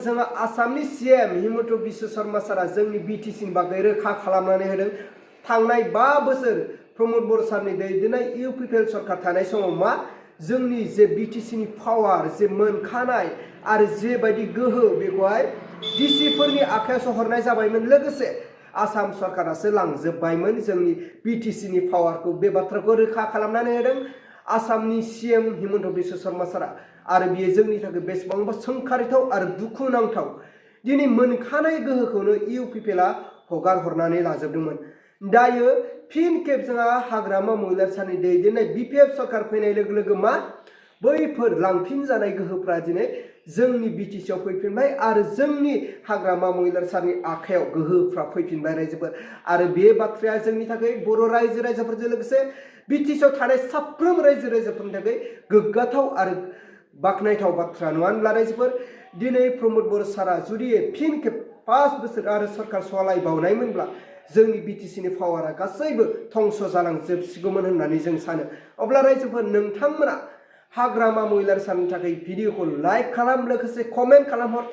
जोंहा आसामनि सीएम हिमन्त बिश्व शर्मा सारा जोंनि बिटिसिनि बागै रोखा खालामनानै होदों। थांनाय 5 बोसोर प्रमोद बर' सारनि दैदेननाय इउपिपिएल सरकार थानाय समाव मा जोंनि जे बिटिसिनि पावार जे मोनखानाय आरो जेबायदि गोहो बेखौहाय डिसिफोरनि आखायावसो हरनाय जाबायमोन। लोगोसे आसाम सरकारासो लांजोबबायमोन जोंनि बिटिसिनि पावारखौ। बे बाथ्राखौ रोखा खालामनानै होदों आसामनि सीएम हिमन्त बिश्व शर्मा सारा। आरो बियो जोंनि थाखाय बेसेबांबा सोंखारिथाव आरो दुखुनांथाव। दिनै मोनखानाय गोहोखौनो इउपिपिएलआ हगार हरनानै लाजोबदोंमोन। दायो फिन खेब जोंहा हाग्रामा महिलार सारनि दैदेननाय बिपिएफ सरकार फैनाय लोगो लोगो मा बैफोर लांफिनजानाय गोहोफ्रा दिनै जोंनि बिटिसिआव फैफिनबाय आरो जोंनि हाग्रामा महिलार सारनि आखायाव गोहोफ्रा फैफिनबाय रायजोफोर। आरो बे बाथ्राया जोंनि थाखाय बर' रायजो राजाफोरजों लोगोसे बिटिसिआव थानाय साफ्रोम रायजो राजाफोरनि थाखाय गोग्गाथाव आरो बाख्नायथाव बाथ्रा नङा होनब्ला रायजोफोर। दिनै प्रमोद बर' सारा जुदि फिन खेब 5 बोसोर आरो सरकार सालायबावनायमोनब्ला जोंनि बिटिसिनि पावारा गासैबो धंस जालांजोबसिगौमोन होननानै जों सानो। अब्ला रायजोफोर नोंथांमोना हाग्रामा महिलार सारनि थाखाय भिडिअखौ लाइक खालाम, लोगोसे कमेन्ट खालामहर।